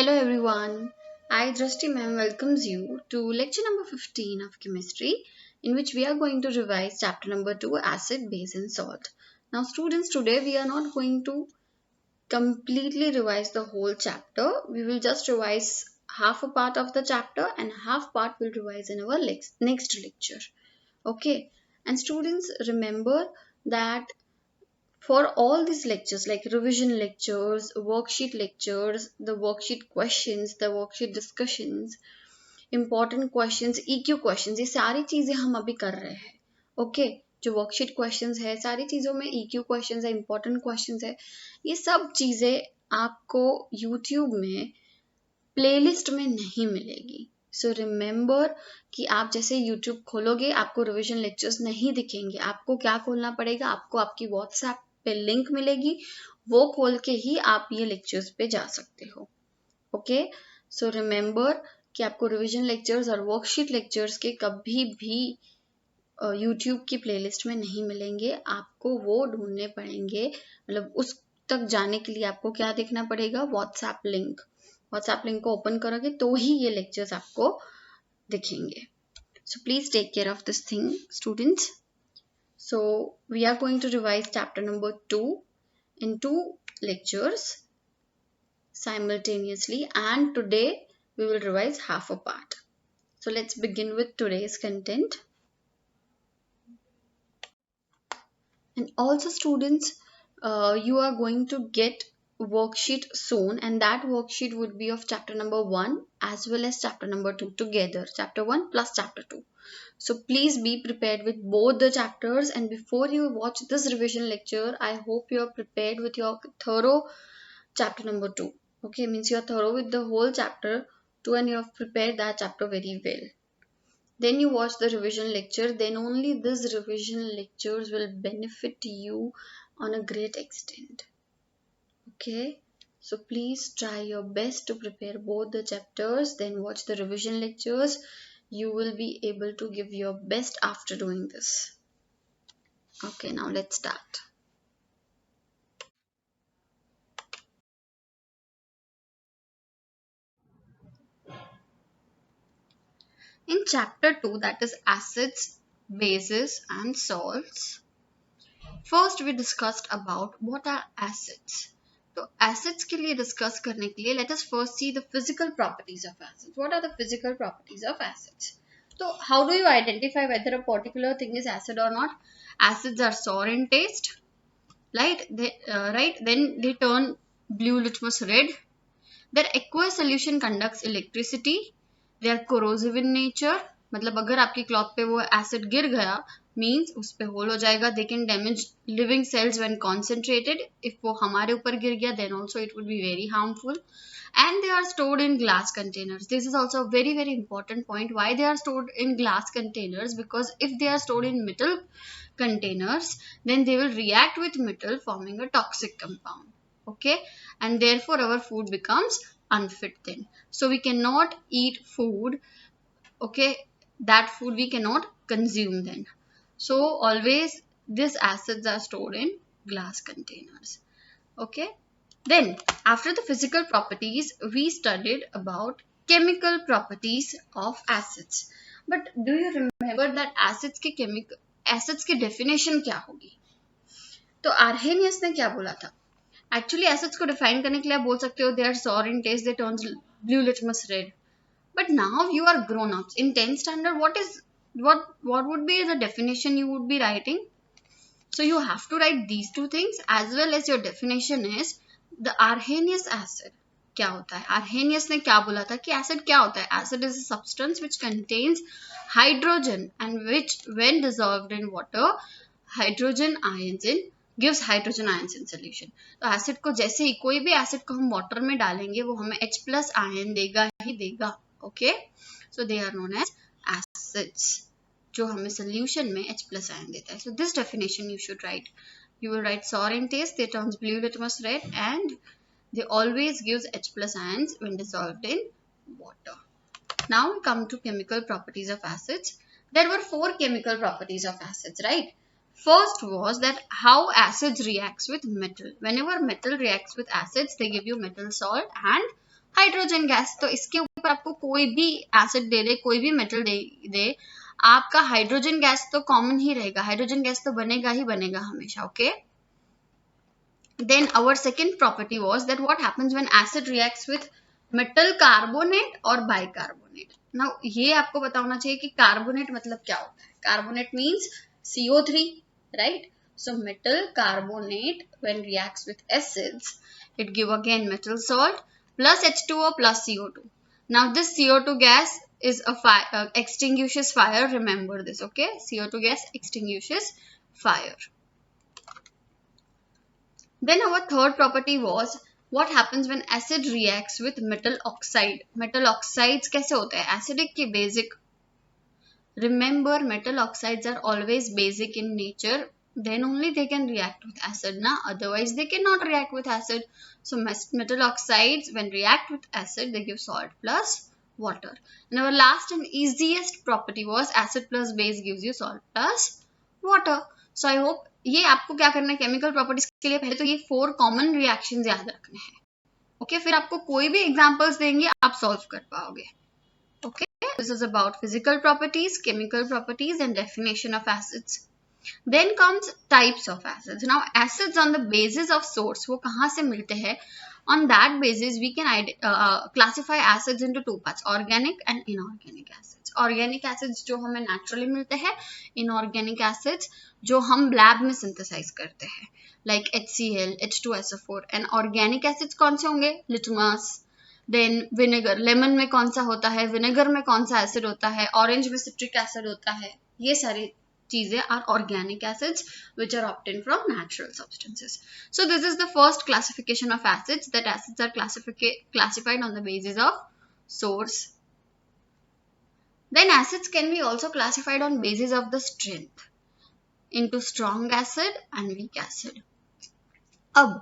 Hello everyone. I Drashti ma'am welcomes you to lecture number 15 of chemistry, in which we are going to revise chapter number 2, acid, base and salt. Now students, today we are not going to completely revise the whole chapter. We will just revise half a part of the chapter and half part will revise in our next lecture. Okay. And students, remember that for all these lectures like revision lectures, worksheet lectures, the worksheet questions, the worksheet discussions, important questions, EQ questions, ये सारी चीजें हम अभी कर रहे हैं. Okay, जो worksheet questions है, सारी चीजों में EQ क्वेश्चंस है, इंपॉर्टेंट क्वेश्चंस है. ये सब चीजें आपको YouTube में प्लेलिस्ट में नहीं मिलेगी. सो रिमेंबर कि आप जैसे YouTube खोलोगे आपको रिवीजन लेक्चर्स नहीं दिखेंगे. आपको क्या खोलना पड़ेगा, आपको आपकी WhatsApp पे लिंक मिलेगी, वो खोल के ही आप ये लेक्चर्स पे जा सकते हो. ओके, सो रिमेंबर कि आपको रिवीजन लेक्चर्स और वर्कशीट लेक्चर्स के कभी भी YouTube की प्लेलिस्ट में नहीं मिलेंगे. आपको वो ढूंढने पड़ेंगे, मतलब उस तक जाने के लिए आपको क्या देखना पड़ेगा, WhatsApp लिंक. WhatsApp लिंक को ओपन करोगे तो ही ये लेक्चर्स आपको दिखेंगे. So please take care of this thing, students. So we are going to revise chapter number 2 in 2 lectures simultaneously, and today we will revise half a part. So let's begin with today's content. And also students, you are going to get worksheet soon, and that worksheet would be of chapter number 1 as well as chapter number 2 together, chapter 1 plus chapter 2. So please be prepared with both the chapters, and before you watch this revision lecture, I hope you are prepared with your thorough chapter number 2. Okay, means you are thorough with the whole chapter 2 and you have prepared that chapter very well. Then you watch the revision lecture, then only these revision lectures will benefit you on a great extent. Okay, so please try your best to prepare both the chapters, then watch the revision lectures. You will be able to give your best after doing this. Okay, now let's start. In chapter 2, that is acids, bases and salts, first we discussed about what are acids. तो acids के लिए discuss करने के लिए let us first see the physical properties of acids. What are the physical properties of acids? So how do you identify whether a particular thing is acid or not? Acids are sour in taste, right? Then they turn blue litmus red. Their aqueous solution conducts electricity. They are corrosive in nature. मतलब अगर आपकी cloth पे वो acid गिर गया means उस पे hole हो जाएगा. They can damage living cells when concentrated. If वो हमारे ऊपर गिर गया then also it would be very harmful. And they are stored in glass containers. This is also a very very important point. Why they are stored in glass containers? Because if they are stored in metal containers, then they will react with metal, forming a toxic compound. Okay, and therefore our food becomes unfit then. So we cannot eat food. Okay, that food we cannot consume then. So always these acids are stored in glass containers. Okay, then after the physical properties we studied about chemical properties of acids. But do you remember that acids के definition क्या होगी? तो Arrhenius ने क्या बोला था? Actually acids को define करने के लिए आप बोल सकते हो they are sour in taste, they turns blue litmus red. But now you are grown ups. In 10th standard, what would be the definition you would be writing? So you have to write these two things as well as your definition is the Arrhenius acid. क्या होता है? Arrhenius ने क्या बोला था कि acid क्या होता है? Acid is a substance which contains hydrogen and which when dissolved in water, hydrogen ions in gives hydrogen ions in solution. तो एसिड को जैसे ही कोई भी एसिड को हम वाटर में डालेंगे वो हमें H प्लस आयन देगा ही देगा. Okay, so they are known as acids, जो हमें सोल्यूशन में H प्लस आयन देता है. So this definition you should write. You will write sour in taste, they turns blue litmus red, and they always gives H plus ions when dissolved in water. Now we come to chemical properties of acids. There were 4 chemical properties of acids, right? First was that how acids reacts with metal. Whenever metal reacts with acids, they give you metal salt and hydrogen gas. तो इसके ऊपर आपको कोई भी acid दे दे, कोई भी metal दे, आपका hydrogen gas तो कॉमन ही रहेगा, हाइड्रोजन गैस तो बनेगा ही बनेगा हमेशा। Okay, then our second property was that what happens when acid reacts with metal carbonate or bicarbonate. now ये आपको पता होना चाहिए कि कार्बोनेट मतलब क्या होता है। Carbonate means CO3, right? so metal carbonate when reacts with acids, it give again metal salt plus H2O plus CO2. now this CO2 gas is a fire, extinguishes fire, remember this. okay, CO2 gas extinguishes fire. Then our third property was what happens when acid reacts with metal oxide. Metal oxides कैसे होते हैं? Acidic के basic. Remember, metal oxides are always basic in nature. Then only they can react with acid. Na? Otherwise, they cannot react with acid. So metal oxides, when react with acid, they give salt plus water. And our last and easiest property was acid plus base gives you salt plus water. So I hope ये आपको क्या करना है chemical properties के लिए, पहले तो ये 4 कॉमन रिएक्शंस याद रखने हैं। ओके, फिर आपको कोई भी एग्जांपल्स देंगे आप सॉल्व कर पाओगे। Okay, this is about physical properties, chemical properties and definition of acids. Then comes types of acids. Now acids on the basis of source, वो कहाँ से मिलते हैं? On that basis we can classify acids into two parts, organic and inorganic acids. Organic acids जो हमें naturally मिलते हैं, inorganic acids जो हम लैब में synthesize करते हैं, like HCl, H2SO4. and organic acids कौन से होंगे? Litmus, then vinegar. लेमन में कौन सा होता है, विनेगर में कौन सा एसिड होता है, ऑरेंज में सिट्रिक एसिड होता है, ये सारी चीजें are organic acids which are obtained from natural substances. So this is the first classification of acids, that acids are classified on the basis of source. Then acids can be also classified on basis of the strength into strong acid and weak acid. अब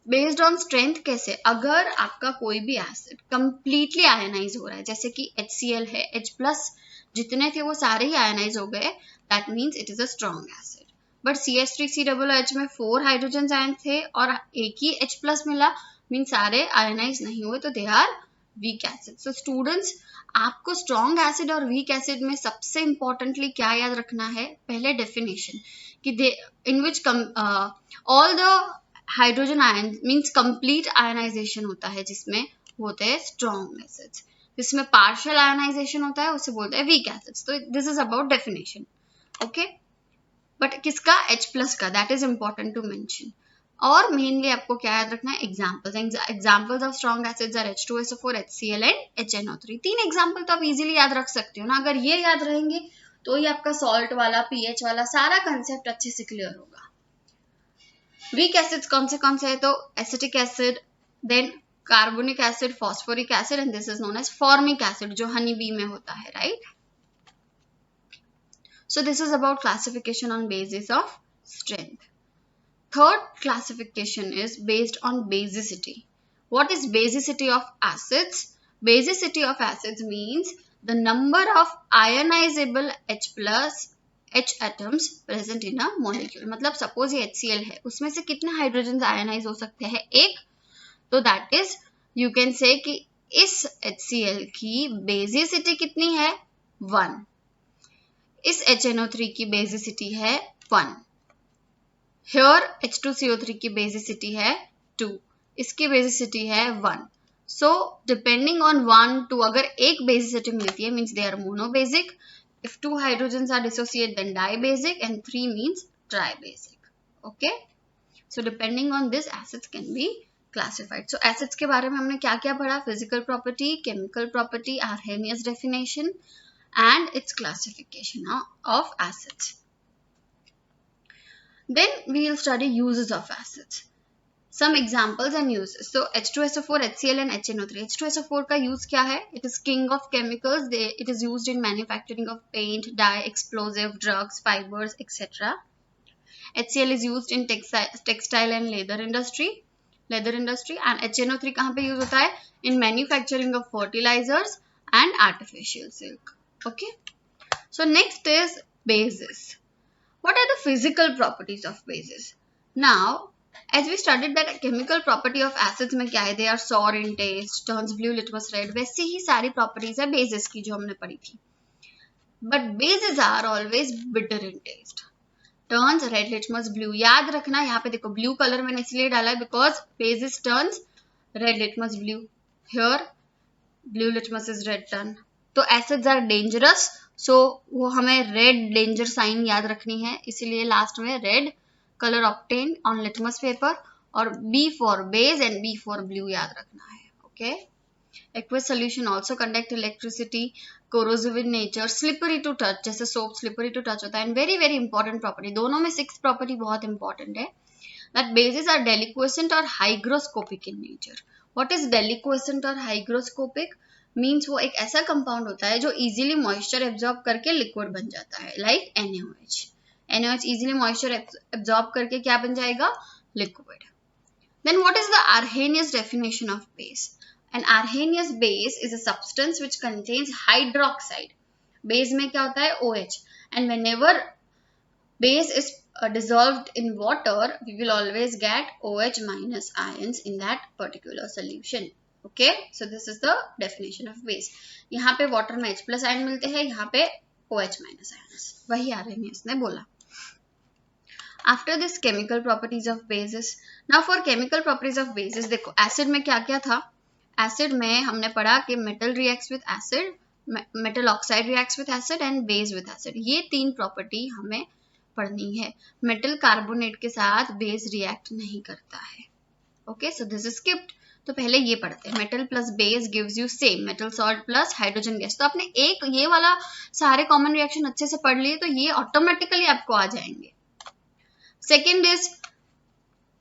based on strength कैसे? अगर आपका कोई भी acid completely ionise हो रहा है, जैसे कि HCl है, H प्लस जितने थे वो सारे ही आयनाइज हो गए, that means it is a strong acid. But CH3COOH में 4 हाइड्रोजन आयन थे और एक ही H प्लस मिला, मीन्स सारे आयनाइज नहीं हुए, तो they are weak acid. So students, आपको स्ट्रॉन्ग एसिड और वीक एसिड में सबसे इंपॉर्टेंटली क्या याद रखना है? पहले डेफिनेशन कि they in which all the hydrogen ion means complete ionisation होता है, जिसमें होते हैं स्ट्रॉन्ग एसिड्स, जिसमें पार्शियल आयनाइजेशन होता है उसे बोलते हैं वीक एसिड्स. तो this is about definition. Okay, but किसका? H प्लस का, that is important to mention. और मेनली आपको क्या याद रखना है? Examples of strong acids are H2SO4, HCl and HNO3. 3 example तो आप इजीली याद रख सकते हो ना. अगर ये याद रहेंगे तो ही आपका सॉल्ट वाला, पीएच वाला सारा कंसेप्ट अच्छे से क्लियर होगा. वीक एसिड्स कौन से है? तो acetic acid, then carbonic acid, phosphoric acid, and this is known as formic acid जो हनी बी में होता है, right? So this is about classification on basis of strength. Third classification is based on basicity. What is basicity of acids? Basicity of acids means the number of ionizable H plus H atoms present in a molecule. मतलब suppose ये HCl है, उसमें से कितने hydrogen ionise हो सकते हैं? एक. तो that is you can say कि इस HCl की बेसिसिटी कितनी है? 1. इस HNO3 की बेसिसिटी है 1. Here H2CO3 की बेसिसिटी है 2. इसकी बेसिसिटी है 1. So depending on 1, 2, अगर एक बेसिसिटी मिलती है means they are monobasic. If 2 hydrogens are dissociated then dibasic, and 3 means tribasic. Okay. So depending on this acids can be classified. So acids के बारे में हमने क्या क्या पढ़ा? Physical property, chemical property, Arrhenius definition, and its classification of acids. Then we will study uses of acids. Some examples and uses. So H2SO4, HCl and HNO3. H2SO4 का use क्या है? It is king of chemicals. It is used in manufacturing of paint, dye, explosive, drugs, fibers, etc. HCl is used in textile and leather industry. And HNO3 कहाँ पे use होता है? In manufacturing of fertilizers and artificial silk. Okay. So next is bases. What are the physical properties of bases? Now As we studied that chemical property of acids में क्या है, they are sour in taste, turns blue litmus red, वैसे ही सारी properties है bases की जो हमने पढ़ी थी. But bases are always bitter in taste. Turns red litmus blue. याद रखना यहाँ पे देखो blue color मैंने इसलिए डाला है because bases turns red litmus blue. Here blue litmus is red turn. तो acids are dangerous. So वो हमें red danger sign याद रखनी है, इसीलिए last में red color obtained on litmus paper और B for base and B for blue याद रखना है. Okay. Aqueous solution also conduct electricity, corrosive in nature, slippery to touch, जैसे soap slippery to touch होता है. And very very important property, दोनों में 6 property बहुत important है. That bases are deliquescent or hygroscopic in nature. What is deliquescent or hygroscopic? Means वो एक ऐसा compound होता है जो easily moisture absorb करके liquid बन जाता है, like NaOH. NaOH easily moisture absorb करके क्या बन जाएगा? Liquid. Then what is the Arrhenius definition of base? An Arrhenius base is a substance which contains hydroxide. Base में क्या होता है? OH. And whenever base is dissolved in water, we will always get OH minus ions in that particular solution. Okay, so this is the definition of base. यहाँ पे water में H plus ion मिलते हैं, यहाँ पे OH minus ions. वही Arrhenius ने बोला. After this chemical properties of bases. Now for chemical properties of bases, देखो acid में क्या क्या था? Acid में हमने पढ़ा कि metal reacts with acid, metal oxide reacts with acid and base with acid. ये 3 property हमें पढ़नी है. Metal carbonate के साथ base react नहीं करता है. Okay, so this is skipped. तो पहले ये पढ़ते हैं. Metal plus base gives you same. Metal salt plus hydrogen gas. तो आपने एक ये वाला सारे common reaction अच्छे से पढ़ लिए तो ये automatically आपको आ जाएंगे. Second is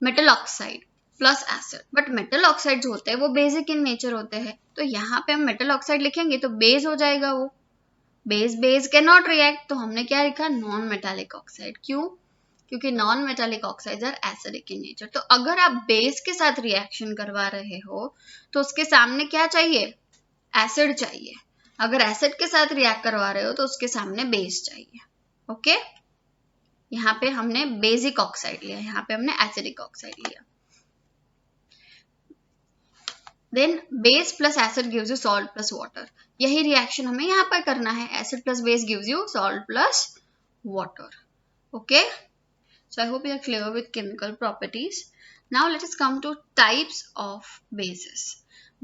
metal oxide plus acid. But metal oxide जो होते हैं वो basic in nature होते हैं. तो यहाँ पे हम metal oxide लिखेंगे तो base हो जाएगा वो. Base cannot react. तो हमने क्या लिखा? Non metallic oxide. क्यों? क्योंकि non metallic oxides are acidic in nature. तो अगर आप बेस के साथ रिएक्शन करवा रहे हो तो उसके सामने क्या चाहिए? एसिड चाहिए. अगर एसिड के साथ रिएक्ट करवा रहे हो तो उसके सामने बेस चाहिए. ओके, यहाँ पे हमने बेसिक ऑक्साइड लिया, यहाँ पे हमने एसिडिक ऑक्साइड लिया. Then base plus acid gives you salt plus water. यही रिएक्शन हमें यहाँ पर करना है. Acid plus base gives you salt plus water. Okay, so I hope you are clear with chemical properties. Now let us come to types of bases.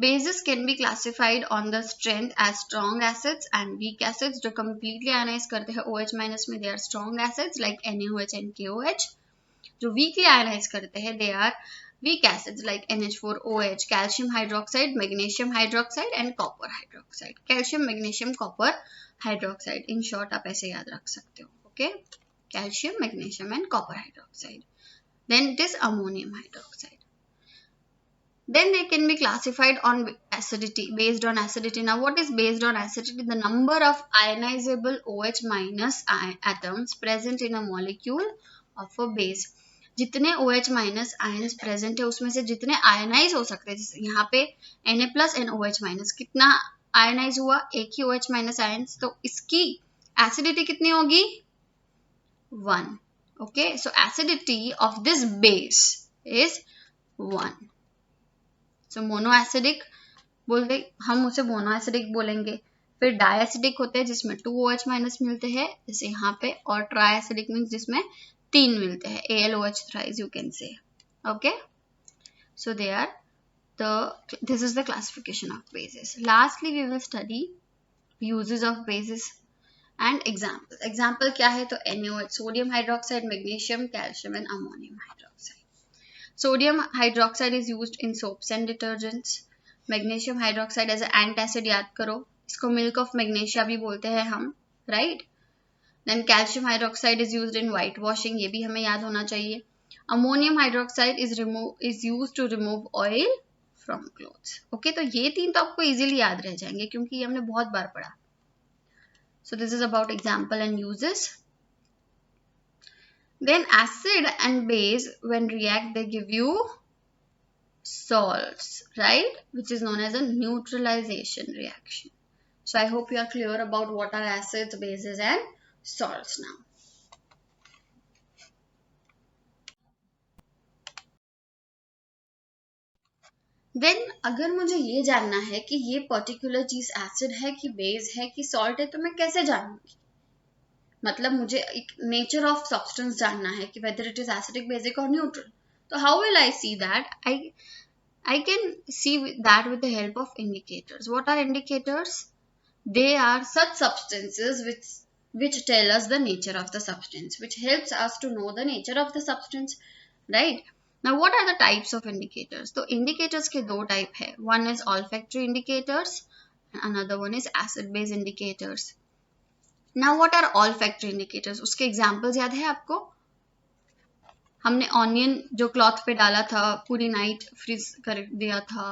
Bases can be classified on the strength as strong acids and weak acids. जो completely ionize करते हैं OH minus में, they are strong acids like NaOH and KOH. जो weakly ionize करते हैं they are weak acids like NH4OH, calcium hydroxide, magnesium hydroxide and copper hydroxide. Calcium, magnesium, copper hydroxide. In short आप ऐसे याद रख सकते हो. Okay, calcium, magnesium and copper hydroxide. Then it is ammonium hydroxide. Then they can be classified on acidity, based on acidity. Now what is based on acidity? The number of ionizable OH minus atoms present in a molecule of a base. जितने OH minus ions present है उसमें से जितने ionize हो सकते हैं. जैसे यहाँ पे Na plus and OH minus कितना ionize हुआ? एक ही OH minus ions. तो इसकी acidity कितनी होगी? 1. Okay, so acidity of this base is 1. So monoacidic बोलते हम उसे monoacidic बोलेंगे. फिर diacidic होते हैं जिसमें 2 OH minus मिलते हैं जैसे यहाँ पे, और triacidic means जिसमें 3 मिलते हैं, AlOH thrice you can say. Okay, so they are this is the classification of bases. Lastly we will study uses of bases and examples. Example क्या है? तो NaOH, sodium hydroxide, magnesium, calcium and ammonium hydroxide. Sodium hydroxide is used in soaps and detergents. Magnesium hydroxide as an antacid याद करो, इसको milk of magnesia भी बोलते हैं हम, right? Then calcium hydroxide is used in whitewashing, ये भी हमें याद होना चाहिए. Ammonium hydroxide is used to remove oil from clothes. Okay, तो ये 3 तो आपको easily याद रह जाएंगे क्योंकि ये हमने बहुत बार पढ़ा. So this is about example and uses. Then acid and base when react they give you salts, right? Which is known as a neutralization reaction. So I hope you are clear about what are acids, bases and salts now. Then अगर मुझे ये जानना है कि ये particular चीज acid है कि बेस है कि सॉल्ट है, तो मैं कैसे जानूंगी? मतलब मुझे एक नेचर ऑफ सब्सटेंस जानना है कि whether it is acidic, basic और न्यूट्रल. तो how will I see that? I can see that with the help of indicators. What are indicators? They are such substances which tell us the nature of the substance, which helps us to know the nature of the substance, right? Now, what are the types of indicators? So, indicators के दो type है. One is olfactory indicators, and another one is acid-base indicators. Now, what are olfactory indicators? उसके examples याद है आपको? हमने onion जो cloth पे डाला था, पूरी नाइट फ्रीज कर दिया था,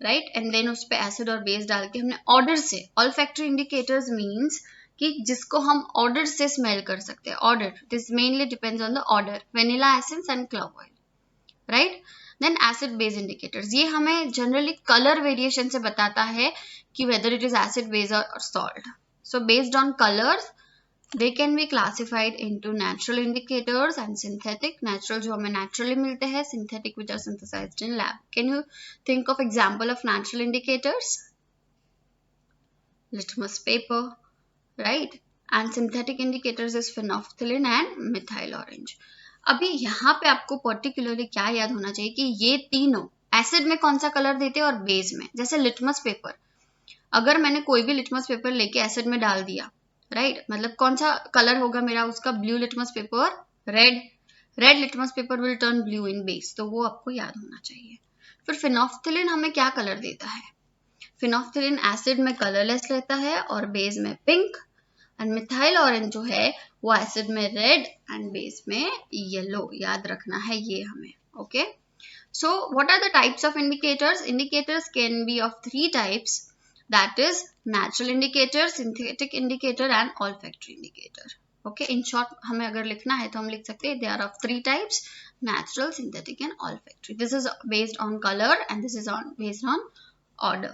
राइट, एंड देन उस पे एसिड और बेस डाल के हमने ऑर्डर से. ऑल्फैक्टरी इंडिकेटर्स मींस कि जिसको हम ऑर्डर से स्मेल कर सकते हैं. Odour, this mainly depends on the odour, vanilla essence and clove oil, right. Then acid base indicators, ये हमें जनरली कलर वेरिएशन से बताता है कि whether it is acid, base और salt. So based on colours they can be classified into natural indicators and synthetic. Natural जो हमें naturally मिलते हैं, synthetic which are synthesized in lab. Can you think of example of natural indicators? Litmus paper, right? And synthetic indicators is phenolphthalein and methyl orange. अभी यहाँ पे आपको particularly क्या याद होना चाहिए कि ये तीनों एसिड में कौन सा कलर देते हैं और बेस में. जैसे लिटमस पेपर, अगर मैंने कोई भी लिटमस पेपर लेके एसिड में डाल दिया, राइट, मतलब कौन सा कलर होगा मेरा उसका? Blue litmus paper, red litmus paper will turn blue in base. तो वो आपको याद होना चाहिए. फिर फिनोफ्थिलिन हमें क्या कलर देता है? फिनोफ्थिलिन एसिड में कलरलेस रहता है और बेस में पिंक. एंड मिथाइल ऑरेंज जो है वो एसिड में रेड एंड बेस में येलो. याद रखना है ये हमें. Okay, so what are the types of indicators? Indicators can be of 3 types. That is natural indicator, synthetic indicator and olfactory indicator. Okay, in short हमें अगर लिखना है तो हम लिख सकते हैं they are of 3 types: natural, synthetic and olfactory. This is based on color and this is based on order.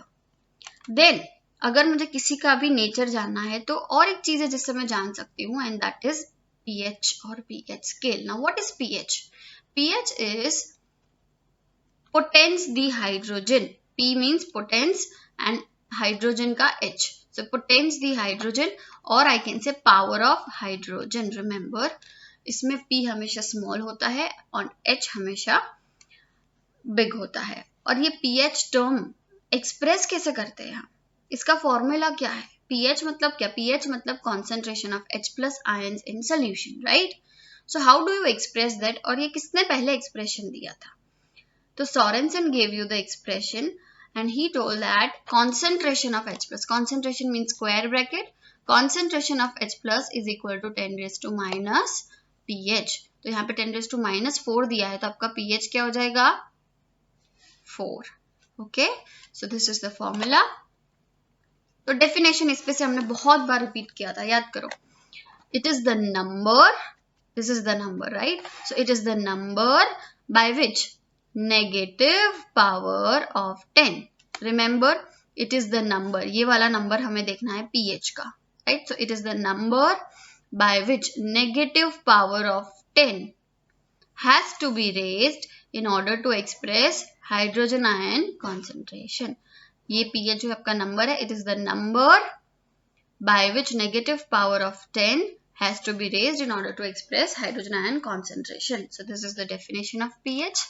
Then अगर मुझे किसी का भी नेचर जानना है तो और एक चीज है जिससे मैं जान सकती हूँ, and that is pH or pH scale. Now what is pH? pH is potence dehydrogen. P means potence and hydrogen का H. So potence the hydrogen or I can say power of hydrogen. Remember, इसमें P हमेशा small होता है और H हमेशा big होता है. और ये pH term express कैसे करते हैं हम? इसका फॉर्मूला क्या है? pH मतलब क्या? pH मतलब concentration of H plus ions in solution, right? So how do you express that? और ये किसने पहले expression दिया था? तो Sorensen gave you the expression. And he told that concentration of H plus, concentration means square bracket, concentration of H plus is equal to 10 raised to minus pH. तो यहाँ पे 10 raised to minus 4 दिया है तो आपका pH क्या हो जाएगा? 4. Okay, so this is the formula. तो definition इस पे से हमने बहुत बार repeat किया था, याद करो. It is the number, this is the number, right? So it is the number by which negative power of 10. Remember, it is the number. ये वाला number हमें देखना है pH का, right? So it is the number by which negative power of 10 has to be raised in order to express hydrogen ion concentration. ये pH जो आपका number है, it is the number by which negative power of 10 has to be raised in order to express hydrogen ion concentration. So this is the definition of pH.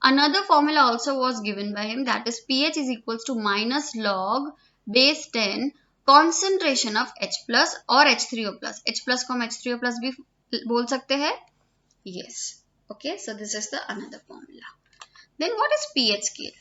Another formula also was given by him, that is pH is equals to minus log base 10 concentration of H plus or H3O plus. H plus को हम H3O plus भी बोल सकते हैं. Yes. Okay, so this is the another formula. Then what is pH scale?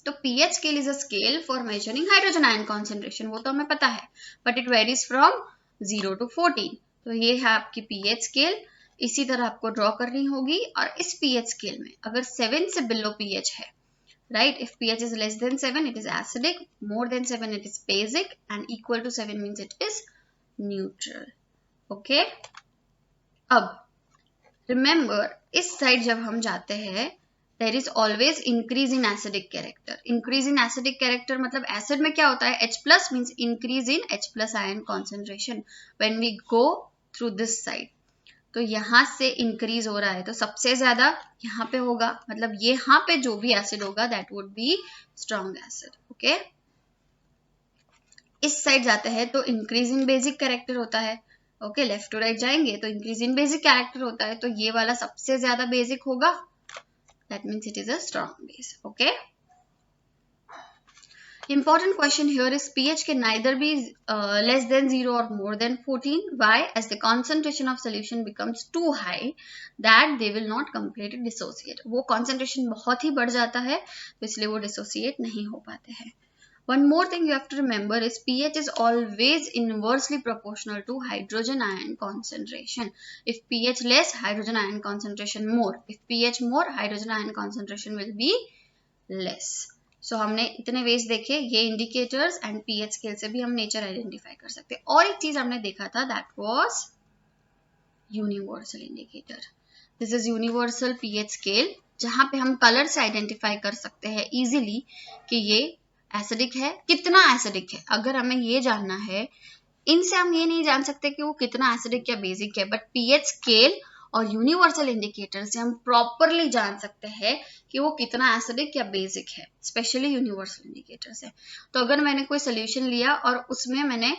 तो pH scale is a scale for measuring hydrogen ion concentration. वो तो हमें पता है, but it varies from 0 to 14. तो ये है आपकी pH scale. इसी तरह आपको ड्रॉ करनी होगी. और इस pH स्केल में अगर 7 से बिलो pH है, right, if pH is less than 7 it is acidic, more than 7 it is basic and equal to 7 means it is neutral. Okay, अब remember इस साइड जब हम जाते हैं there is always increase in acidic character. Increase in acidic character मतलब acid में क्या होता है? H plus means increase in H plus ion concentration when we go through this side. तो यहाँ से इंक्रीज हो रहा है, तो सबसे ज्यादा यहाँ पे होगा, मतलब यहाँ पे जो भी एसिड होगा that would be strong acid. Okay, इस साइड जाते हैं तो इंक्रीज इन बेसिक कैरेक्टर होता है। ओके, लेफ्ट टू राइट जाएंगे तो इंक्रीज इन बेसिक कैरेक्टर होता है, तो ये वाला सबसे ज्यादा बेसिक होगा, that means it is a strong base. Okay, important question here is pH can neither be less than 0 or more than 14. Why? As the concentration of solution becomes too high that they will not completely dissociate. वो concentration बहुत ही बढ़ जाता है तो इसलिए वो dissociate नहीं हो पाते हैं। One more thing you have to remember is pH is always inversely proportional to hydrogen ion concentration. If pH less, hydrogen ion concentration more. If pH more, hydrogen ion concentration will be less. सो हमने इतने veg देखे, ये indicators and pH scale से भी हम nature identify कर सकते हैं। और एक चीज हमने देखा था that was universal indicator. This is universal pH scale, जहां पे हम कलर से आइडेंटिफाई कर सकते हैं इजीली कि ये एसिडिक है, कितना एसिडिक है। अगर हमें ये जानना है, इनसे हम ये नहीं जान सकते कि वो कितना एसिडिक या बेसिक है, बट पीएच स्केल और यूनिवर्सल इंडिकेटर से हम प्रॉपरली जान सकते हैं कि वो कितना एसिडिक या बेसिक है, स्पेशली यूनिवर्सल इंडिकेटर से। तो अगर मैंने कोई सोल्यूशन लिया और उसमें मैंने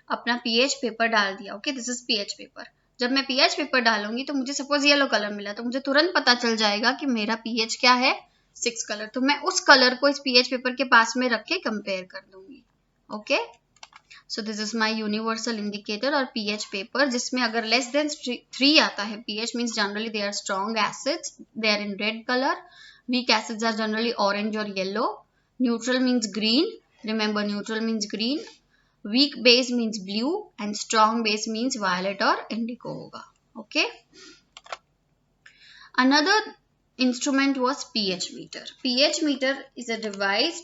अपना पीएच पेपर डाल दिया, okay this is pH paper, जब मैं पीएच पेपर डालूंगी तो मुझे सपोज येलो कलर मिला, तो मुझे तुरंत पता चल जाएगा कि मेरा पीएच क्या है, 6 कलर। तो मैं उस कलर को इस पीएच पेपर के पास में रख के कंपेयर कर दूंगी। Okay, so this is my universal indicator और पीएच पेपर, जिसमें अगर लेस देन 3 आता है, pH means generally they are strong acids, they are in red colour, weak acids are generally orange or yellow, neutral means green, remember neutral means green, weak base means blue and strong base means violet or indigo hoga. Okay, another instrument was pH meter. pH meter is a device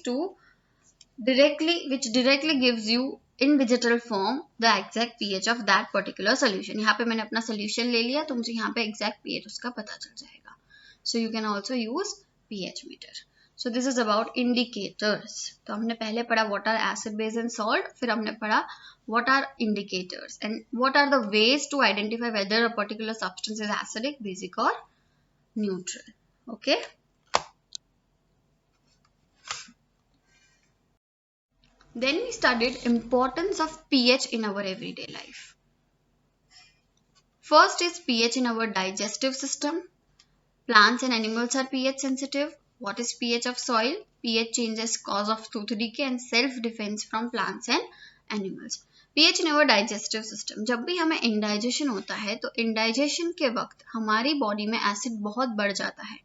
which directly gives you in digital form the exact pH of that particular solution. यहाँ पे मैंने अपना solution ले लिया तो मुझे यहाँ पे exact pH उसका पता चल जाएगा. So you can also use pH meter. So this is about indicators. तो हमने पहले पढ़ा what are acid, base and salt, फिर हमने पढ़ा what are indicators and what are the ways to identify whether a particular substance is acidic, basic or neutral. Okay. Then we studied importance of pH in our everyday life. First is pH in our digestive system. Plants and animals are pH sensitive. What is pH of soil? pH changes cause of tooth decay and self-defense from plants and animals. pH in our digestive system. जब भी हमें indigestion होता है तो indigestion के वक्त हमारी body में एसिड बहुत बढ़ जाता है।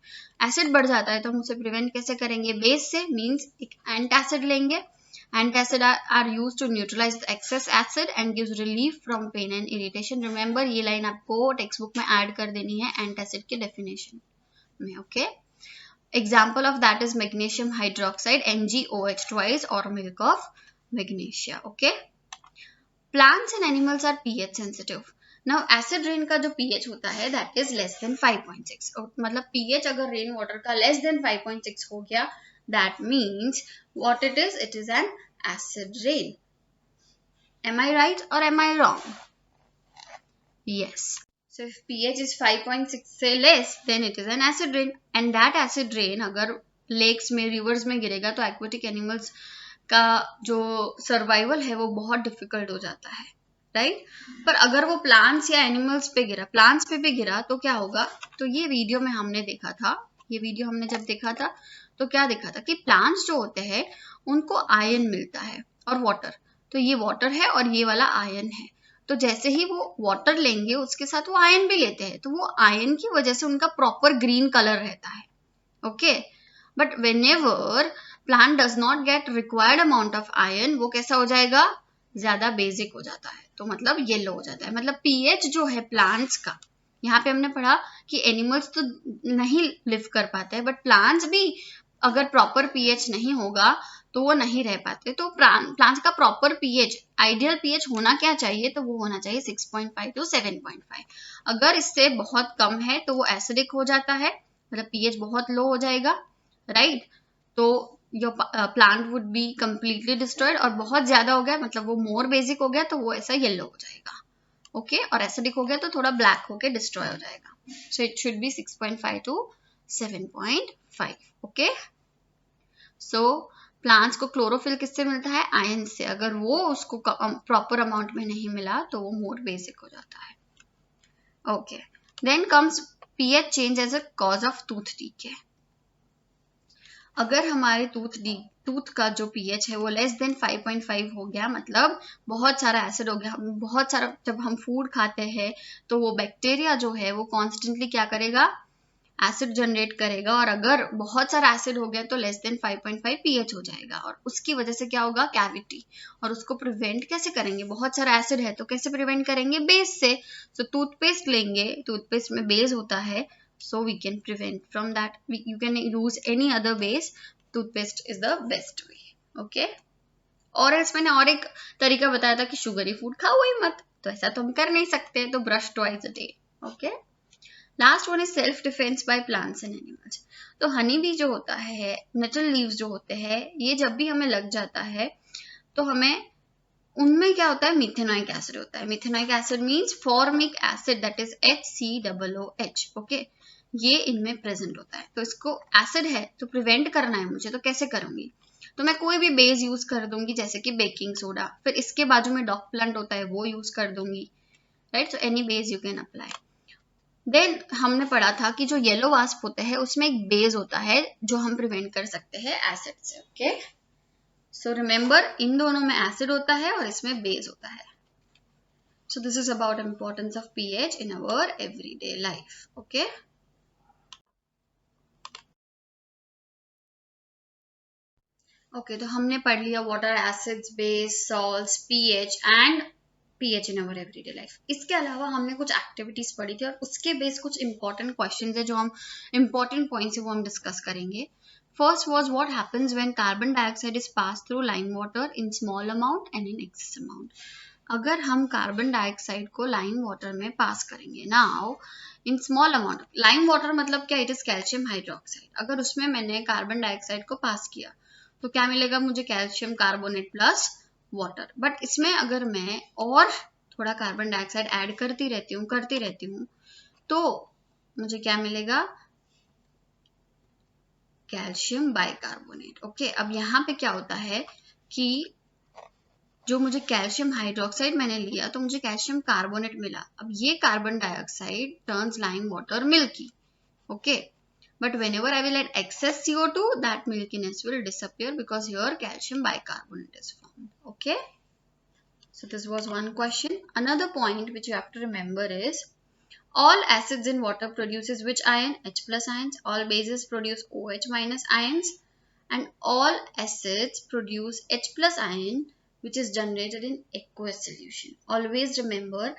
एसिड बढ़ जाता है तो हम उसे प्रिवेंट कैसे करेंगे? बेस से, मीन्स एक एंटासिड लेंगे। Antacid are used to neutralize the excess acid and gives relief from pain and irritation. Remember ये लाइन आपको टेक्स्ट बुक में ऐड कर देनी है एंटासिड के डेफिनेशन में। Okay, example of that is magnesium hydroxide, MgOH twice, or milk of magnesia. Okay, plants and animals are pH sensitive. Now acid rain का जो pH होता है that is less than 5.6. मतलब pH अगर rain water का less than 5.6 हो गया, that means what it is an acid rain. Am I right or am I wrong? Yes. So if pH is 5.6 से less, then it is an acid rain. And that acid rain अगर lakes में, rivers में गिरेगा तो aquatic animals का जो survival है वो बहुत difficult हो जाता है, right? पर अगर वो plants या animals पे गिरा, plants पे भी गिरा तो क्या होगा? तो ये वीडियो में हमने देखा था, ये वीडियो हमने जब देखा था तो क्या देखा था कि प्लांट्स जो होते हैं उनको आयन मिलता है और वाटर, तो ये वाटर है और ये वाला आयन है। तो जैसे ही वो वाटर लेंगे उसके साथ वो आयन भी लेते हैं, तो वो आयन की वजह से उनका प्रॉपर ग्रीन कलर रहता है। Okay, but whenever plant does not gate required amount of ion, वो कैसा हो जाएगा? ज्यादा बेसिक हो जाता है, तो मतलब येलो हो जाता है। मतलब पीएच जो है प्लांट्स का, यहाँ पे हमने पढ़ा कि एनिमल्स तो नहीं लिव कर पाते हैं, बट प्लांट्स भी अगर प्रॉपर पीएच नहीं होगा तो वो नहीं रह पाते। तो प्लांट्स का प्रॉपर पीएच, आइडियल पीएच होना क्या चाहिए? तो वो होना चाहिए 6.5 to 7.5। अगर इससे बहुत कम है तो वो एसिडिक हो जाता है, मतलब पीएच बहुत लो हो जाएगा, राइट? तो your plant would be completely destroyed. और बहुत ज्यादा हो गया मतलब वो मोर बेसिक हो गया तो वो ऐसा येलो हो जाएगा। ओके, और एसिडिक हो गया तो थोड़ा ब्लैक होके डिस्ट्रॉय हो जाएगा. So it should be 6.5 to 7.5. Okay, so plants को क्लोरोफिल किससे मिलता है? आयन से. अगर वो उसको प्रॉपर अमाउंट में नहीं मिला तो वो मोर बेसिक हो जाता है. Okay, then comes pH change as a cause of tooth decay. अगर हमारे टूथ का जो पीएच है वो लेस देन 5.5 हो गया, मतलब बहुत सारा एसिड हो गया, बहुत सारा, जब हम फूड खाते हैं तो वो बैक्टीरिया जो है वो कॉन्स्टेंटली क्या करेगा? एसिड जनरेट करेगा, और अगर बहुत सारा एसिड हो गया तो लेस देन 5.5 पीएच हो जाएगा, और उसकी वजह से क्या होगा? कैविटी. और उसको प्रिवेंट कैसे करेंगे? बहुत सारा एसिड है तो कैसे प्रिवेंट करेंगे? बेस से. सो टूथपेस्ट लेंगे, टूथपेस्ट में बेस होता है, so we can prevent from that. You can use any other base. Toothpaste is the best way. Okay, और else मैंने और एक तरीका बताया था कि शुगरी फूड खाओ ही मत, तो ऐसा तो हम कर नहीं सकते, तो brush twice a day. Okay, last one is self defence by plants and animals. तो हनी बी जो होता है, नेटल लीव्स जो होते हैं, ये जब भी हमें लग जाता है तो हमें उनमें क्या होता है? मिथेनोइक एसिड होता है. Methanoic acid means formic acid, that is HCOOH. Okay, ये इनमें प्रेजेंट होता है. तो इसको एसिड है तो प्रिवेंट करना है मुझे, तो कैसे करूंगी? तो मैं कोई भी बेस यूज कर दूंगी, जैसे कि बेकिंग सोडा. फिर इसके बाजू में डॉग प्लांट होता है, वो यूज कर दूंगी. Right, so any base you can apply. Then हमने पढ़ा था कि जो येलो वास्प होते हैं उसमें एक बेस होता है जो हम प्रिवेंट कर सकते हैं एसिड से. ओके, सो रिमेंबर, इन दोनों में एसिड होता है और इसमें बेस होता है. So this is about importance of pH in our everyday life. Okay. Okay, तो हमने पढ़ लिया what are acids, base, salts, pH and pH in our everyday life. इसके अलावा हमने कुछ एक्टिविटीज पढ़ी थी और उसके बेस कुछ इंपॉर्टेंट क्वेश्चंस है जो हम इंपॉर्टेंट पॉइंट्स है वो हम डिस्कस करेंगे. First was what happens when carbon dioxide is passed through lime water in small amount and in excess amount. अगर हम कार्बन डाइऑक्साइड को लाइम वाटर में पास करेंगे, now in small amount. Lime water मतलब क्या? It is calcium hydroxide. अगर उसमें मैंने कार्बन डाइऑक्साइड को पास किया तो क्या मिलेगा मुझे? Calcium carbonate plus water. But इसमें अगर मैं और थोड़ा कार्बन डाइऑक्साइड ऐड करती रहती हूँ तो मुझे क्या मिलेगा? Calcium bicarbonate. ओके, अब यहाँ पे क्या होता है कि जो मुझे कैल्शियम हाइड्रोक्साइड मैंने लिया तो मुझे कैल्शियम कार्बोनेट मिला. अब ये carbon dioxide turns lime water milky. Okay, but whenever I will add excess CO2, that milkiness will disappear because here calcium bicarbonate is formed. Okay, so this was one question. Another point which you have to remember is all acids in water produces which ion? H plus ions. All bases produce OH minus ions, and all acids produce H plus ion which is generated in aqueous solution. Always remember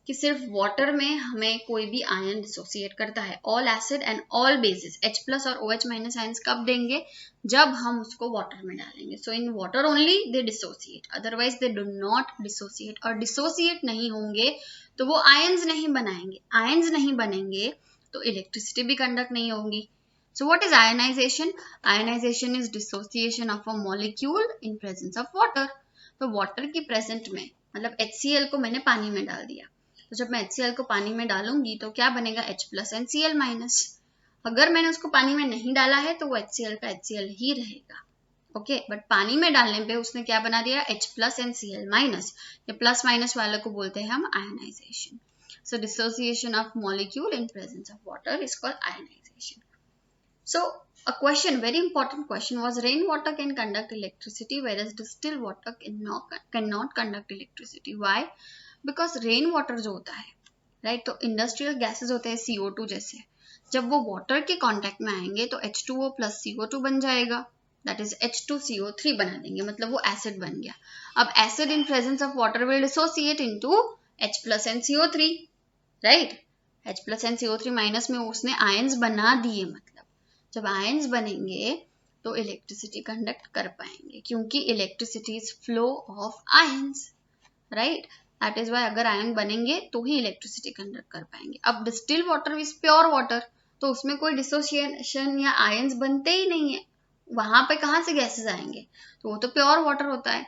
कि सिर्फ water में हमें कोई भी ion dissociate करता है. All acid and all bases H plus और OH minus ions कब देंगे? जब हम उसको वाटर में डालेंगे. So in water only they dissociate, otherwise they do not dissociate. और डिसोसिएट नहीं होंगे तो वो आयन्स नहीं बनाएंगे. आयन्स नहीं बनेंगे तो इलेक्ट्रिसिटी भी कंडक्ट नहीं होगी. So what is ionization? Ionization is dissociation of a molecule in presence of water. तो वाटर की प्रेजेंट में, मतलब HCl को मैंने पानी में डाल दिया, तो जब मैं HCl को पानी में डालूंगी तो क्या बनेगा? H plus and Cl minus. अगर मैंने उसको पानी में नहीं डाला है तो वो HCl का HCl ही रहेगा. ओके, बट पानी में डालने पे उसने क्या बना दिया? H plus and Cl minus. ये प्लस माइनस वाले को बोलते हैं हम ionization. So dissociation of molecule in presence of water is called ionization. So a question, very important question was rainwater can conduct electricity whereas distilled water cannot conduct electricity. Why? Because rainwater जो होता है, right, तो industrial gases होते हैं CO2 जैसे, जब वो water के कांटेक्ट में आएंगे तो H2O प्लस CO2 बन जाएगा, दैट इज H2CO3 बना देंगे, मतलब वो एसिड बन गया. अब acid in presence of water will dissociate into H plus and CO3, right. H plus and CO3 minus में उसने आयंस बना दिए, मतलब जब आयंस बनेंगे तो इलेक्ट्रिसिटी कंडक्ट कर पाएंगे, क्योंकि electricity is flow of ions, right. That is why अगर आयन बनेंगे तो ही इलेक्ट्रिसिटी कंडक्ट कर पाएंगे. अब distil water is pure water, तो उसमें कोई डिसोसिएशन या आयंस बनते ही नहीं है. वहां पे कहाँ से गैसेस आएंगे? तो वो तो प्योर वाटर होता है.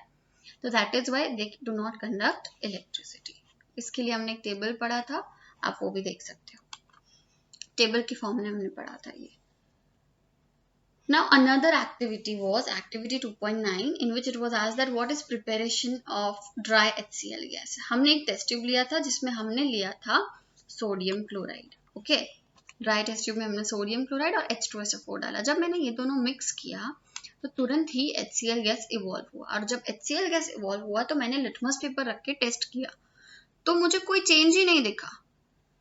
तो that is why they do not conduct electricity. इसके लिए हमने एक टेबल पढ़ा था, आप वो भी देख सकते हो, टेबल की फॉर्म में हमने पढ़ा था ये। Now another activity was activity 2.9 in which it was asked that what is preparation of dry HCl gas. हमने एक टेस्ट ट्यूब लिया था जिसमें हमने लिया था sodium chloride, okay. Dry test tube में हमने सोडियम क्लोराइड और H2SO4 डाला। जब मैंने ये दोनों मिक्स किया तो तुरंत ही HCl गैस इवॉल्व हुआ, और जब HCl गैस इवॉल्व हुआ तो मैंने लिटमस पेपर रख के टेस्ट किया तो मुझे कोई चेंज ही नहीं दिखा।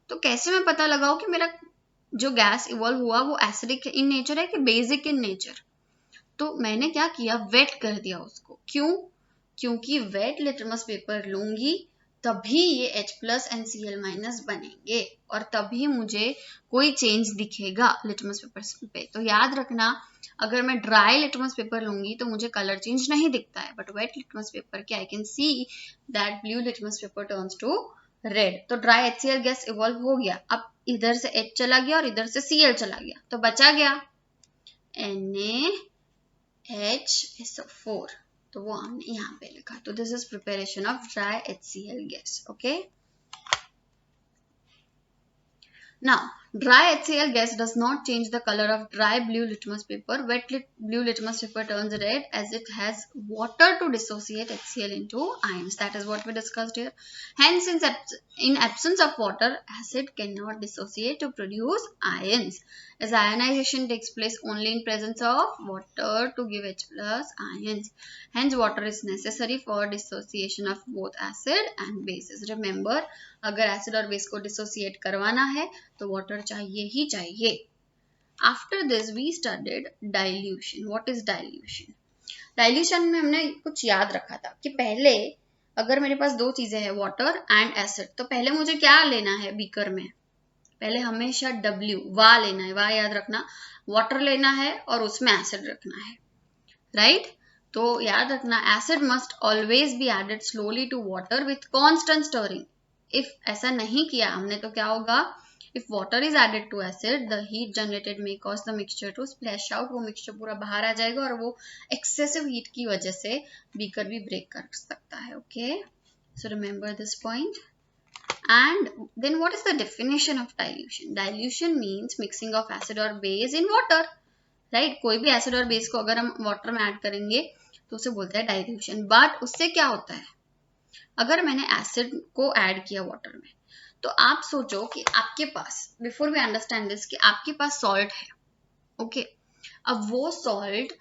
तो कैसे मैं पता लगाऊं कि मेरा जो गैस इवॉल्व हुआ वो एसिडिक इन नेचर है कि बेसिक इन नेचर? तो मैंने क्या किया, वेट कर दिया उसको। क्यों? क्योंकि वेट लिटमस पेपर लूंगी तभी ये H+ and Cl- बनेंगे और तभी मुझे कोई चेंज दिखेगा लिटमस पेपर पे। तो याद रखना, अगर मैं ड्राई लिटमस पेपर लूंगी तो मुझे कलर चेंज नहीं दिखता है, बट वेट लिटमस पेपर के I can see that blue litmus paper turns to red. तो ड्राई HCl गैस इवॉल्व हो गया, अब इधर से H चला गया और इधर से Cl चला गया, तो बचा गया NaHSO4, तो वो हमने यहाँ पे लिखा। तो this is preparation of dry HCl gas, okay. Now, dry HCl gas does not change the color of dry blue litmus paper. Wet blue litmus paper turns red as it has water to dissociate HCl into ions. That is what we discussed here. Hence, in absence of water, acid cannot dissociate to produce ions, as ionization takes place only in presence of water to give H+ ions. Hence, water is necessary for dissociation of both acid and bases. Remember, अगर acid और base को dissociate करवाना है तो water चाहिए ही चाहिए। After this we studied dilution. What is dilution? Dilution में हमने कुछ याद रखा था कि पहले अगर मेरे पास दो चीजें हैं, वाटर एंड एसिड, तो पहले मुझे क्या लेना है बीकर में? पहले हमेशा W वा लेना है, वा याद रखना। वाटर लेना है और उसमें एसिड रखना है, राइट? तो याद रखना, acid must always be added slowly to water with constant stirring. If ऐसा नहीं किया हमने तो क्या होगा? If water is added to acid, the heat generated may cause the mixture to splash out. वो मिक्सचर पूरा बाहर आ जाएगा और वो एक्सेसिव हीट की वजह से बीकर भी ब्रेक कर सकता है, okay. So remember this point. And then what is the definition of dilution? Dilution means mixing of acid or base in water, right? कोई भी एसिड और बेस को अगर हम वाटर में ऐड करेंगे तो उसे बोलते हैं डाइल्यूशन। बट उससे क्या होता है, अगर मैंने एसिड को ऐड किया वाटर में तो आप सोचो कि आपके पास, बिफोर वी अंडरस्टैंड दिस, कि आपके पास सॉल्ट है, ओके। अब वो सॉल्ट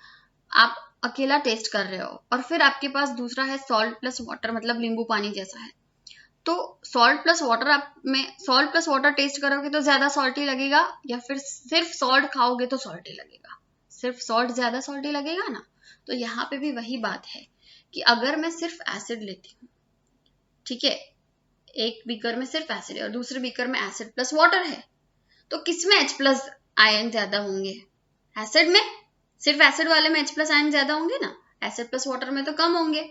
आप अकेला टेस्ट कर रहे हो और फिर आपके पास दूसरा है सॉल्ट प्लस वाटर, मतलब नींबू पानी जैसा है। तो सॉल्ट प्लस वाटर, आप में सॉल्ट प्लस वाटर टेस्ट करोगे तो ज्यादा सॉल्टी लगेगा, या फिर सिर्फ सॉल्ट खाओगे तो सॉल्टी लगेगा? सिर्फ सॉल्ट ज्यादा सॉल्टी लगेगा ना। तो यहाँ पे भी वही बात है कि अगर मैं सिर्फ एसिड लेती हूँ, ठीक है, एक बीकर में सिर्फ एसिड है और दूसरे बीकर में एसिड प्लस वाटर है, तो किसमें H+ आयन ज्यादा होंगे? एसिड में। सिर्फ एसिड वाले में H+ आयन ज्यादा होंगे ना, एसिड प्लस वाटर में तो कम होंगे,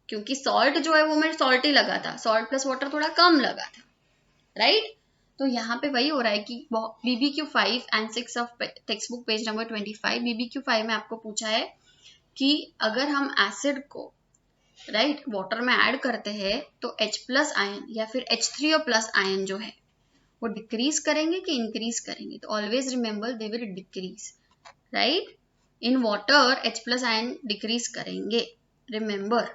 क्योंकि सॉल्ट जो है वो मेरे सॉल्ट ही लगा था, सॉल्ट प्लस वाटर थोड़ा कम लगा था, राइट? तो यहाँ पे वही हो रहा है कि BBQ 5 and 6 of text book page number 25, BBQ 5 में आपको पूछा है कि अगर हम एसिड को राइट वाटर में ऐड करते हैं तो H+ आयन या फिर H3O+ आयन जो है वो डिक्रीज करेंगे कि इंक्रीज करेंगे? तो always remember they will decrease, right? In water H+ ion decrease करेंगे, रिमेंबर,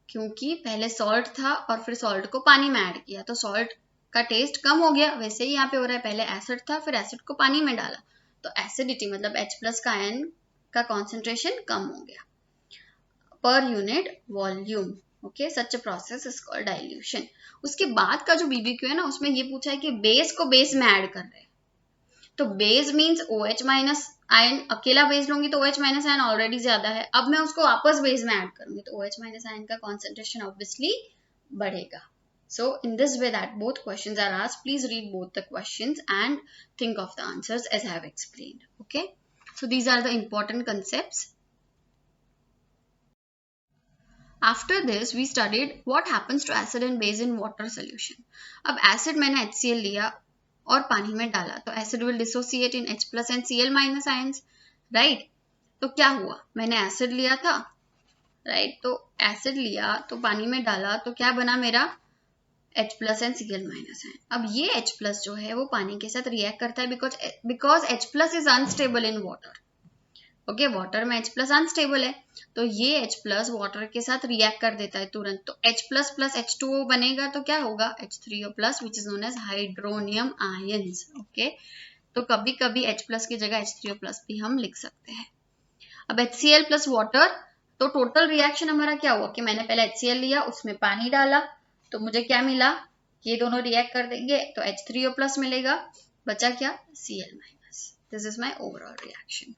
क्योंकि पहले सॉल्ट था और फिर सॉल्ट को पानी में ऐड किया तो सॉल्ट का टेस्ट कम हो गया। वैसे ही यहाँ पे हो रहा है, पहले एसिड था फिर एसिड को पानी में डाला तो एसिडिटी मतलब H+ का आयन का कॉन्सेंट्रेशन कम हो गया per unit volume, okay. Such process is called dilution. उसके बाद का जो BBQ है ना, उसमें ये पूछा है कि बेस को बेस में ऐड कर रहे हैं, तो बेस मीन्स OH- आयन, अकेला बेस लूंगी तो OH- आयन ऑलरेडी ज्यादा है, अब मैं उसको वापस बेस में ऐड करूंगी तो OH- आयन का कॉन्सेंट्रेशन ऑब्वियसली बढ़ेगा। So in this way that both questions are asked, please read both the questions and think of the answers as I have explained, okay. So these are the important concepts. After this we studied what happens to acid and base in water solution. अब acid मैंने HCl लिया और पानी में डाला तो acid will dissociate in H+ and Cl- ions, right? तो क्या हुआ, मैंने एसिड लिया था, राइट? तो एसिड लिया तो पानी में डाला तो क्या बना मेरा, H plus and Cl minus है। अब ये H प्लस जो है वो पानी के साथ रिएक्ट करता है because H plus is unstable in water. Okay, water में H प्लस अनस्टेबल है, तो ये H प्लस वाटर के साथ रिएक्ट कर देता है तुरंत। तो H प्लस प्लस H2O बनेगा तो क्या होगा, H3O plus which is known as hydronium ions. Okay, तो कभी कभी H प्लस की जगह H3O प्लस भी हम लिख सकते हैं। अब HCl प्लस वाटर, तो टोटल रिएक्शन हमारा क्या हुआ कि मैंने पहले HCl लिया, उसमें पानी डाला, तो मुझे क्या मिला, ये दोनों रिएक्ट कर देंगे तो H3O प्लस मिलेगा, बचा क्या, Cl minus. This is my overall reaction.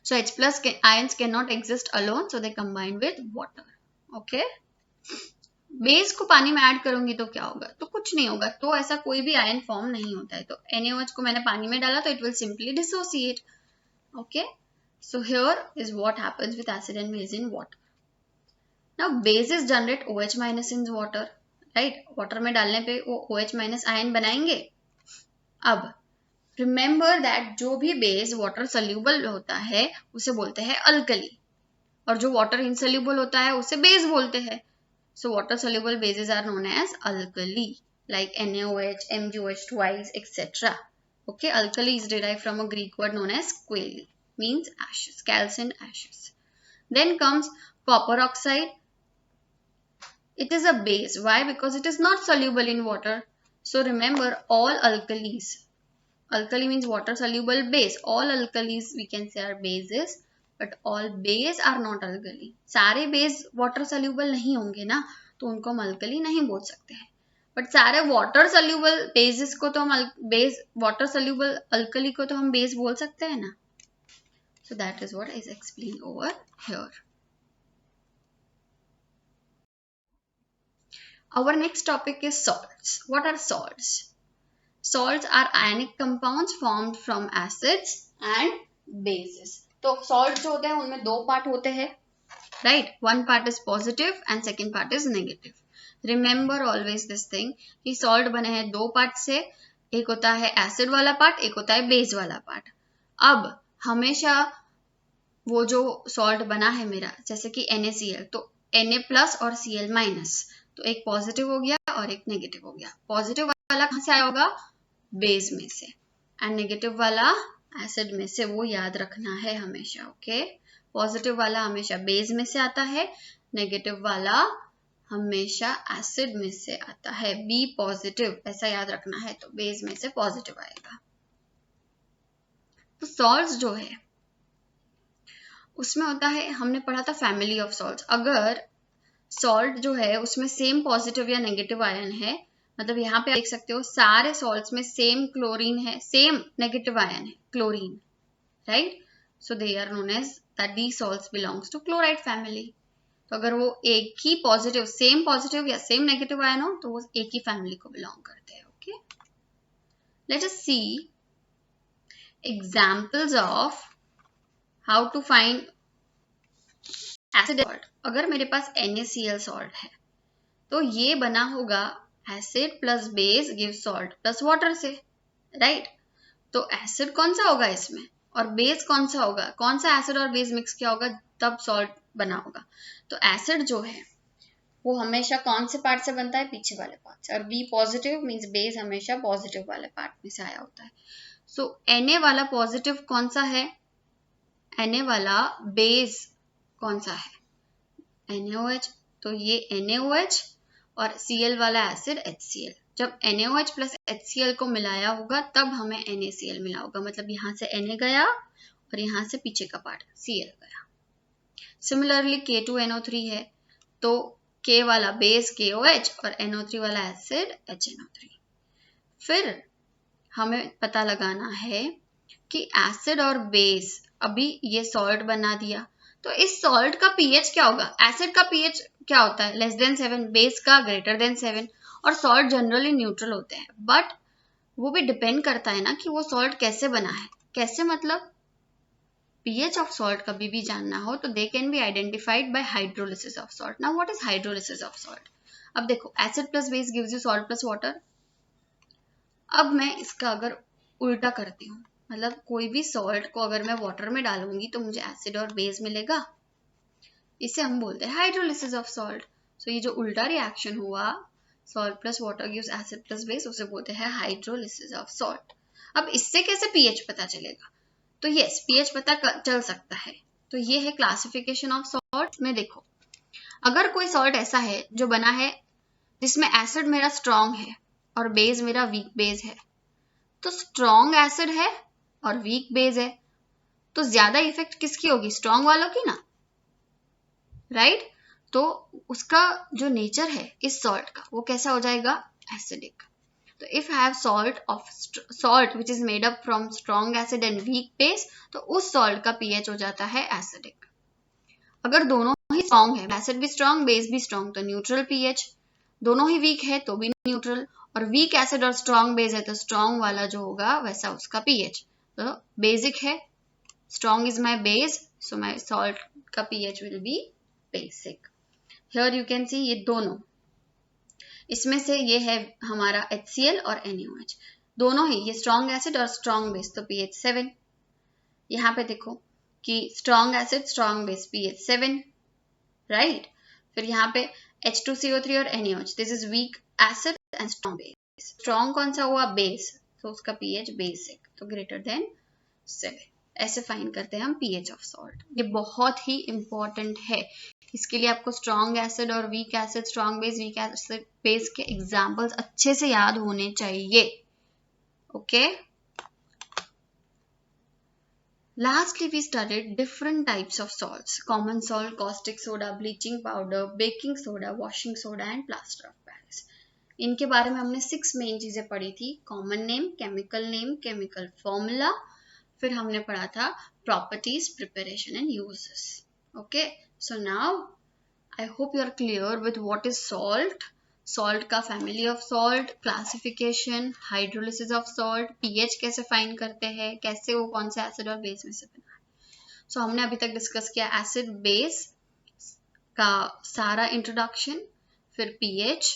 So H plus ions cannot exist alone, so they combine with water. Okay? Base को पानी में ऐड करूंगी तो क्या होगा, तो कुछ नहीं होगा, तो ऐसा कोई भी आयन फॉर्म नहीं होता है। तो NaOH को मैंने पानी में डाला तो it will simply dissociate. Okay, so here is what happens with acid and base in water. Now bases generate OH minus in water, right? Water में डालने पे वो OH minus आयन बनाएंगे। अब रिमेंबर दैट जो भी बेस वाटर सोल्यूबल होता है उसे बोलते हैं अल्कली, और जो वाटर इनसोल्यूबल होता है उसे बेस बोलते हैं। So water soluble bases are known as alkali, like NaOH, MgOH twice, etc. Okay, alkali is derived from a Greek word known as quale, means ashes, calcined ashes. Then comes copper oxide. It is a base. Why? Because it is not soluble in water. So remember, all alkalis, alkali means water soluble base, all alkalis we can say are bases, but all base are not alkali. सारे base water soluble नहीं होंगे ना, तो उनको हम alkali नहीं बोल सकते हैं, but सारे water soluble bases को तो हम base water soluble alkali को तो हम base बोल सकते हैं ना. So that is what is explained over here. Our next topic is salts. What are salts? Salts are ionic compounds formed from acids and bases. तो salt जो होते हैं उनमें दो पार्ट होते हैं, right? One part is positive and second part is negative. Remember always this thing कि salt बने हैं दो पार्ट से, एक होता है acid वाला पार्ट, एक होता है base वाला पार्ट। अब हमेशा वो जो salt बना है मेरा, जैसे कि NaCl, तो Na प्लस और Cl माइनस, तो एक पॉजिटिव हो गया और एक नेगेटिव हो गया। पॉजिटिव वाला कहाँ से आया होगा, बेस में से, एंड नेगेटिव वाला एसिड में से, वो याद रखना है हमेशा। ओके, पॉजिटिव वाला हमेशा बेस में से आता है, नेगेटिव वाला हमेशा एसिड में से आता है। बी पॉजिटिव, ऐसा याद रखना है, तो बेस में से पॉजिटिव आएगा। तो सॉल्ट्स जो है उसमें होता है, हमने पढ़ा था फैमिली ऑफ सॉल्ट्स। अगर सॉल्ट जो है उसमें सेम पॉजिटिव या नेगेटिव आयन है, मतलब यहाँ पे देख सकते हो सारे सॉल्ट्स में सेम क्लोरीन है, सेम नेगेटिव आयन है chlorine, right? So they are known as that these salts belongs to chloride family. तो अगर वो एक ही पॉजिटिव, सेम पॉजिटिव या सेम नेगेटिव आयन हो तो वो एक ही फैमिली को बिलोंग करते हैं। Okay, let us see examples of how to find acid salt. अगर मेरे पास NaCl सॉल्ट है तो ये बना होगा acid plus base give salt plus water से, राइट? तो एसिड कौन सा होगा इसमें और बेस कौन सा होगा, कौन सा एसिड और बेस मिक्स किया होगा तब सॉल्ट बना होगा। तो एसिड जो है वो हमेशा कौन से पार्ट से बनता है, पीछे वाले पार्ट से, और बी पॉजिटिव मीन्स बेस हमेशा पॉजिटिव वाले पार्ट में से आया होता है। सो Na वाला पॉजिटिव कौन सा है, Na वाला बेस कौन सा है, NaOH, तो ये NaOH और Cl वाला एसिड HCl। जब NaOH प्लस HCl को मिलाया होगा तब हमें NaCl मिला होगा, मतलब यहाँ से Na गया और यहाँ से पीछे का पार्ट Cl गया। सिमिलरली K2NO3 है तो K वाला बेस KOH और NO3 वाला एसिड HNO3। फिर हमें पता लगाना है कि एसिड और बेस, अभी ये सॉल्ट बना दिया, तो इस सॉल्ट का pH क्या होगा, एसिड का pH क्या होता है, लेस देन 7, बेस का ग्रेटर देन 7, और सॉल्ट जनरली न्यूट्रल होते हैं, बट वो भी डिपेंड करता है ना कि वो सॉल्ट कैसे बना है। कैसे मतलब, pH ऑफ सॉल्ट कभी भी जानना हो तो they can be identified by hydrolysis of salt. Now what is hydrolysis of salt? अब देखो, acid plus base gives you salt plus water. अब मैं इसका अगर उल्टा करती हूँ, मतलब कोई भी सॉल्ट को अगर मैं वाटर में डालूंगी तो मुझे एसिड और बेस मिलेगा, इसे हम बोलते हैं हाइड्रोलिसिस ऑफ सॉल्ट। सो ये जो उल्टा रिएक्शन हुआ, salt plus water gives acid plus base, उसे बोलते हैं हाइड्रोलिसिस ऑफ सॉल्ट। अब इससे कैसे पीएच पता चलेगा? तो यस, पीएच पता चल सकता है। तो ये है क्लासिफिकेशन ऑफ सॉल्ट में। देखो, अगर कोई सॉल्ट ऐसा है जो बना है जिसमें एसिड मेरा स्ट्रॉन्ग है और बेस मेरा वीक बेस है, तो स्ट्रॉन्ग एसिड है और वीक बेस है, तो ज्यादा इफेक्ट किसकी होगी? स्ट्रॉन्ग वालों की ना, राइट? तो उसका जो नेचर है इस सॉल्ट का, वो कैसा हो जाएगा? एसिडिक। तो if I have salt which is made up from strong acid and weak base, तो उस सॉल्ट का पीएच हो जाता है एसिडिक। अगर दोनों ही स्ट्रॉन्ग है, एसिड भी स्ट्रॉन्ग बेस भी स्ट्रॉन्ग, तो न्यूट्रल पीएच। दोनों ही वीक है तो भी न्यूट्रल, और वीक एसिड और स्ट्रॉन्ग बेस है तो स्ट्रॉन्ग वाला जो होगा वैसा उसका पीएच। तो बेसिक है, strong is my base, so my salt का pH will be basic. Here you can see ये दोनों, इसमें से ये है हमारा HCl और NaOH, दोनों ही, ये स्ट्रॉन्ग एसिड और स्ट्रॉन्ग बेस, तो pH 7। यहाँ पे देखो कि strong acid strong base pH 7, right? फिर यहाँ पे H2CO3 और NaOH, this is weak acid and strong base. Strong कौन सा हुआ? बेस, तो उसका pH बेसिक, तो ग्रेटर देन 7। ऐसे फाइंड करते हैं हम pH ऑफ सॉल्ट। ये बहुत ही इंपॉर्टेंट है, इसके लिए आपको स्ट्रॉन्ग एसिड और weak acid, strong base weak acid base के एग्जांपल्स अच्छे से याद होने चाहिए। Okay, lastly we studied different types of salts: common salt, caustic soda, bleaching powder, baking soda, washing soda and plaster of paris। इनके बारे में हमने 6 मेन चीजें पढ़ी थी: कॉमन नेम, केमिकल फॉर्मूला, फिर हमने पढ़ा था properties, preparation and uses. Okay, so now I hope you are clear with what is salt, salt का family of salt, classification, hydrolysis of salt, pH कैसे फाइंड करते हैं, कैसे वो कौन से एसिड और बेस में से बना है। सो हमने अभी तक डिस्कस किया एसिड बेस का सारा इंट्रोडक्शन, फिर pH,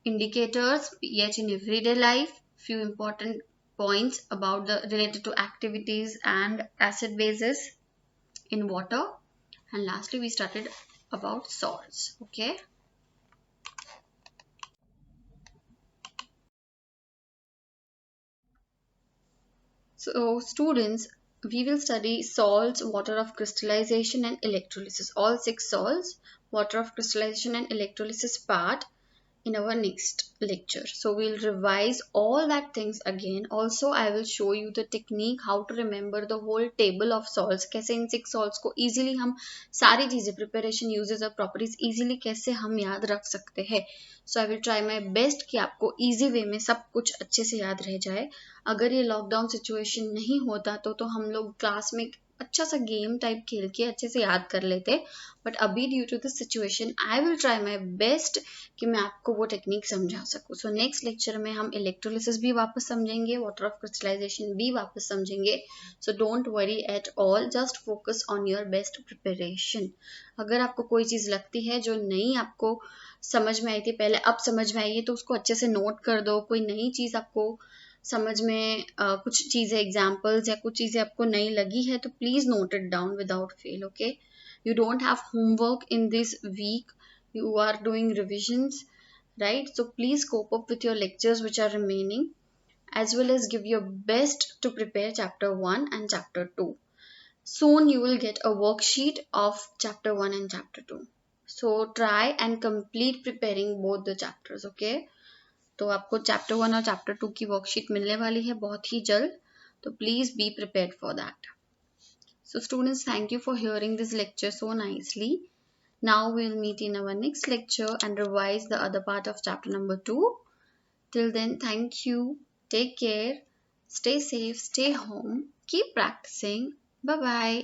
indicators, pH in everyday life, few important points about the related to activities and acid bases in water, and lastly we started about salts. Okay, so students, we will study salts, water of crystallization and electrolysis, all 6 salts, water of crystallization and electrolysis part in our next lecture. So we'll revise all that things again. Also I will show you the technique how to remember the whole table of salts, कैसे इन 6 salts को easily हम सारी चीजें, preparation, uses और properties easily कैसे हम याद रख सकते हैं। So I will try my best कि आपको easy way में सब कुछ अच्छे से याद रह जाए। अगर ये लॉकडाउन सिचुएशन नहीं होता तो हम लोग क्लास में अच्छा सा गेम टाइप खेल के अच्छे से याद कर लेते, बट अभी due to this situation I will try my best कि मैं आपको वो टेक्निक समझा सकूं। सो नेक्स्ट लेक्चर में हम इलेक्ट्रोलिसिस भी वापस समझेंगे, वाटर ऑफ क्रिस्टलाइजेशन भी वापस समझेंगे। So don't worry at all, just focus on your best preparation. अगर आपको कोई चीज़ लगती है जो नहीं आपको समझ में आई थी पहले, अब समझ में आई है, तो उसको अच्छे से नोट कर दो। कोई नई चीज़ आपको समझ में कुछ चीज़ें एग्जाम्पल्स या कुछ चीज़ें आपको नई लगी है तो please note it down without fail. Okay, you don't have homework in this week, you are doing revisions, right? So please cope up with your lectures which are remaining, as well as give your best to prepare chapter 1 and chapter 2. Soon you will get a worksheet of chapter 1 and chapter 2. So try and complete preparing both the chapters. Okay, तो आपको chapter 1 और chapter 2 की worksheet मिलने वाली है बहुत ही जल्द, तो please be prepared for that. So students, thank you for hearing this lecture so nicely. Now we'll meet in our next lecture and revise the other part of chapter number 2. Till then, thank you. Take care. Stay safe. Stay home. Keep practicing. Bye-bye.